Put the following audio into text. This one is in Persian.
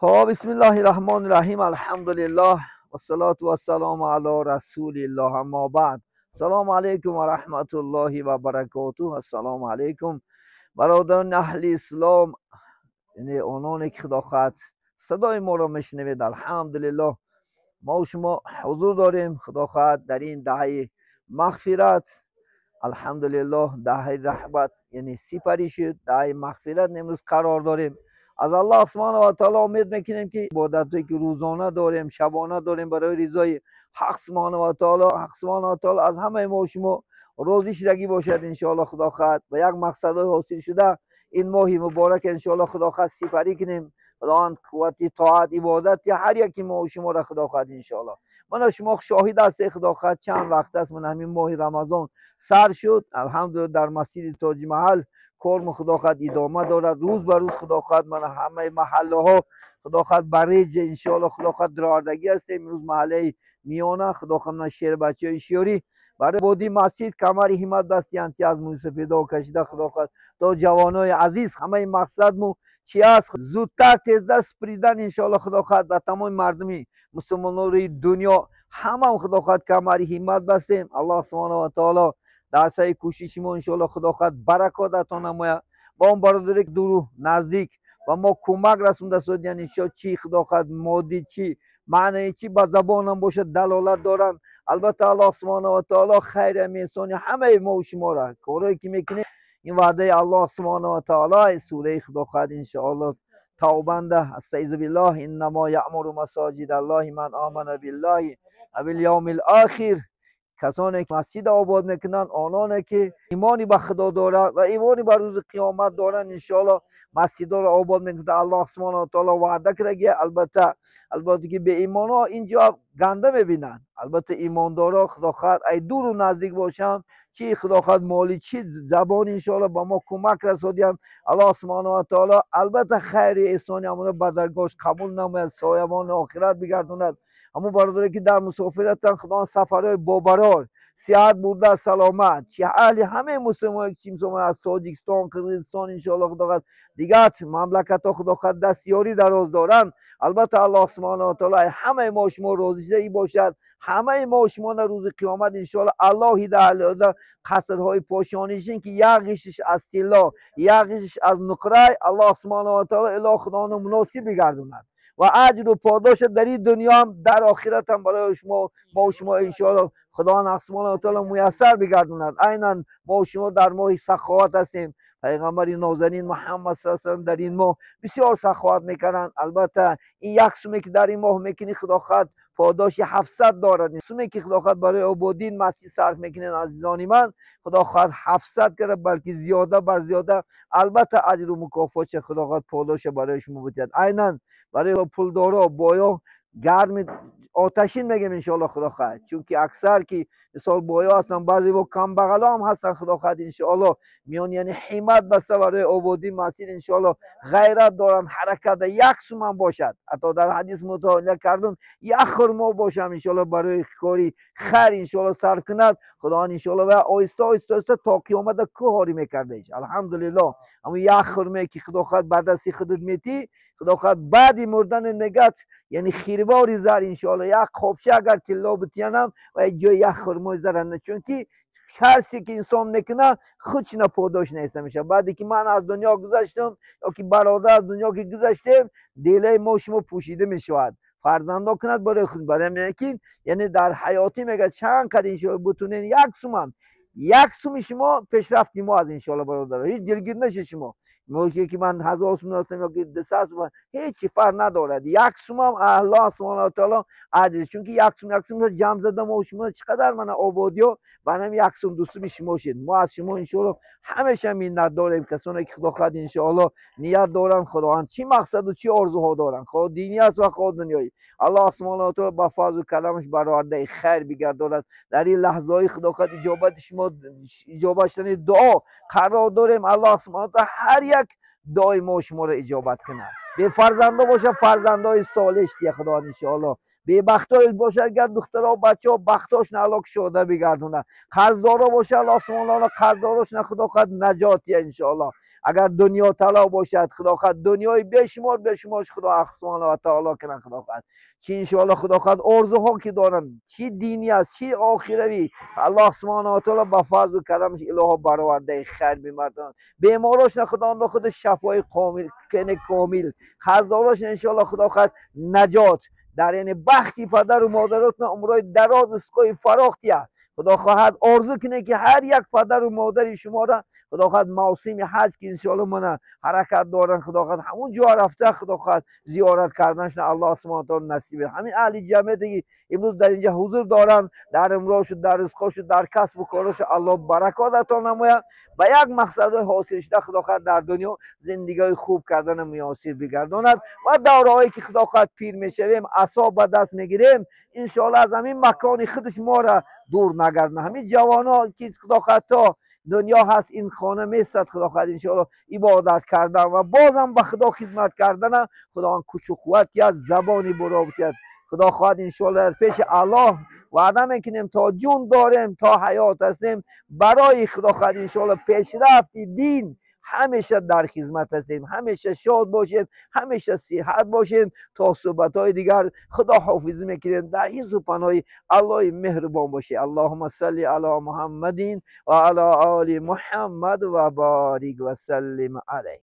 بسم الله الرحمن الرحیم. الحمدلله و الصلاة و السلام علی رسول الله. اما بعد، السلام علیکم و رحمت الله و برکاته. السلام علیکم برادران اهل اسلام، یعنی آنانی که خدا خواهد صدای ما را میشنوید. الحمدلله ما و شما حضور داریم. خدا خواهد در این دهه مغفرت، الحمدلله دهه رحمت، یعنی سپری شد، دهه مغفرت امروز قرار داریم. از الله سبحانه و تعالی امید میکنیم که عبادتی که روزانه داریم، شبانه داریم، برای رضای حق سبحانه و تعالی، حق سبحانه و تعالی از همه ما و شما راضی شدگی باشد ان شاء الله. خدا خواهد و یک مقصد حاصل شده این ماه مبارک ان شاء الله خدا خواهد سپری کنیم. خداوند قوت طاعت عبادت هر یکی ما و شما را خدا خواهد ان شاء الله. من شما شاهد هستید. خدا خواهد چند وقت است من همین ماه رمضان سر شد، الحمدلله در مسجد تاج محل کار خدا خواهد ادامه دارد. روز به روز خدا خواهد من همه محله ها خدا خواهد برای ان شاء الله خدا خواهد دراردگی هستیم. امروز محله میانه خدا خواهد شیر بچهای شیوری برای بودی مسجد کمر همت بستیان چی از موسیقی کشیده خدا خواهد تا جوانای عزیز. همه مقصد مو چی است؟ زودتر تیزتر سپریدن ان شاء الله خدا خواهد به تمام مردمی مسلمانان دنیا همه خدا خواهد کمر همت بستیم. الله سبحانه و تعالی در سعی کوشش ما ان شاء الله خدا خواهد برکات عطا نماید. با اون برادر دور نزدیک و ما کمک رسونده شد، یعنی چی خدا خواهد مادی چی معنی چی به زبان هم باشه دلالت دارن. البته الله سبحانه و تعالی خیر میسانی همه ما و شما را کارایی که میکنه این وعده الله سبحانه و تعالی. سوره خدا خواهد ان شاء الله توبنده استعیذ بالله انما یأمر مساجد الله من آمن بالله و بالیوم الاخر. کسانی که مسجد آباد میکنن، آنانی که ایمانی به خدا دارند و ایمانی به روز قیامت دارند ان شاء الله مسجد را آباد میکنند. الله سبحانه و تعالی وعده کرده. البته که به ایمان ها اینجا گنده میبینن. البته ایماندارا خدا خواهد ای دور و نزدیک باشن، چی خدا خواهد مالی چی زبان ان شاء الله با ما کمک رساندن. الله سبحانه و تعالی البته خیر احسان امون بدرگاش قبول نماید، سایبان آخرت بگرداند. اما برادری که در مسافرتن خدا سفرهای بابرار صحت برده سلامت چی اهل همه مسلمان که مسلمان از تاجیکستان قرقیزستان ان شاء الله خدا دیگر مملکت ها خدا خواهد دستیاری دراز دارن. البته الله سبحانه و تعالی همه ما شما راضی شده باشد. همه ما شما در روز قیامت ان شاء الله الله هدایت قصرهای پاشانیشین که یقیشش از طلا یقیشش از نقره الله سبحانه و تعالی اله خدا مناسب بگرداند و اجر و پاداش در این دنیا هم در آخرت هم برای شما ما و شما ان شاء الله خدا سبحانه و تعالی میسر بگرداند. عیناً ما و شما در ماه سخاوت هستیم. پیغمبر نازنین محمد صلی الله علیه و در این ماه بسیار سخاوت میکنند. البته این یک سومی که در این ماه میکنی خدا خواهد پاداش 700 دارد. سومی که خدا خواهد برای عبادین مسجد صرف میکنین عزیزان من خدا خواهد 700 کرد، بلکه زیاده بر زیاده. البته اجر و مکافات چه خدا خواهد پاداش برای شما بدهد. عیناً برای پولدارا بایا گرم آتشین میگم ان شاء الله خدا خواهد، چون که اکثر که مثال بایا هستن بعضی با کم بغلا هم هستن خدا خواهد ان شاء الله میان یعنی حمایت بسته برای آبادی مسجد ان شاء الله غیرت دارن. حرکت یک سوم هم باشد، حتی در حدیث مطالعه کردم یک خرما باشم ان شاء الله برای کاری خیر ان شاء الله صرف کند. خدا ان شاء الله و آیسته آیسته تا قیامت کوهاری میکرده. الحمدلله اما یک خرمه که خدا خواهد بعد از خودت میتی خدا خواهد بعد مردن نگات یعنی خیرواری زر ان شاء الله یک خوبشه اگر کلا بتیانم و جای یک خرمای زرنه، چون که هرسی که انسان نکنه خودش پاداش نیست میشه. بعدی که من از دنیا گذشتم یا که برادر از دنیا که گذشتیم دیله ما شما پوشیده میشود. فرزندا کند برای خود برای میگن یعنی در حیاتی میگه چند قد ان شاء الله بتونین یک سوم شما پیشرفتی ما از ان شاء الله برادر. هیچ دلگیر نشه شما موقعی که من 1000 سوم هستم یا که 200 سوم هیچ فرق ندارد. یک سوم هم الله سبحانه و تعالی عدل، چون که یک سوم جمع زده ما و شما چقدر من آبادیو بنم یک سوم دو سوم شما شد. ما از شما ان شاء الله همیشه منت داریم. کسانی که خدا خواهد ان شاء الله نیت دارن خداوند چی مقصد و چی آرزوها دارن، خود دینی است و خود دنیایی، الله سبحانه و تعالی با فضل و کرمش برآورده خیر بگرداند. در این لحظه‌های خدا خواهد اجابت شما اجابت شدن دعا قرار داریم. الله سبحانه و تعالی هر یک دعای ما شما را اجابت کنه. بی فرزنده باشه فرزندای صالح دیگه خدا ان شاء الله. بی بختای باشه اگر دخترها و بچه‌ها بختاش نالاک شده بگردونه. قرضدارا باشه الله سبحانه و تعالی قرضداراش نه خدا خود نجاتی ان شاء الله. اگر دنیا طلا باشد خدا خود دنیای بشمار بشمارش خدا سبحانه و تعالی کنه خدا خود. چی ان شاء الله خدا خود ارزوها که دارن چی دینی است چی آخروی الله سبحانه و تعالی با فضل و کرمش الهی برآورده خیر می‌مردن. بیماراش نه خدا اند خود شفای کامل قرضداراش ان شاء الله خدا خود نجات در یعنی بختی پدر و مادراتنا عمرای دراز اسقای فراختیه. خدا خواهد آرزو کنه که هر یک پدر و مادر شما را خدا خواهد موسم حج که انشاءالله من حرکت دارن خدا خواهد همون جا رفته خدا خواهد زیارت کردنش الله سبحانه و تعالی نصیب. همین اهل جمعیتی امروز در اینجا حضور دارن در امروز و در رزقش و در کسب و کارش الله برکات عطا نماید و یک مقصد حاصل شده خدا خواهد در دنیا زندگی خوب کردن میاسر بگرداند و دورهایی که خدا خواهد پیر میشویم اعصاب به دست میگیریم ان شاء الله از همین مکان خودش ما را دور نگردن. همین جوانا که خدا خواهد تا دنیا هست این خانه میستد خدا خواهد ان شاء الله عبادت کردن و بازم به خدا خدمت کردن خدا آن کوچ و قوتی از زبانی برابطیت خدا خواهد ان شاء الله در پیش الله وعده میکنیم تا جون داریم تا حیات هستیم برای خدا خواهد ان شاء الله پیشرفت دین همیشه در خدمت هستیم. همیشه شاد باشین همیشه صحت باشین تا صحبت های دیگر خدا حافظ میکنیم در حفظ و پناه الله مهربان باشه. اللهم صل علی محمد و علی آل محمد و بارک و سلم علیه.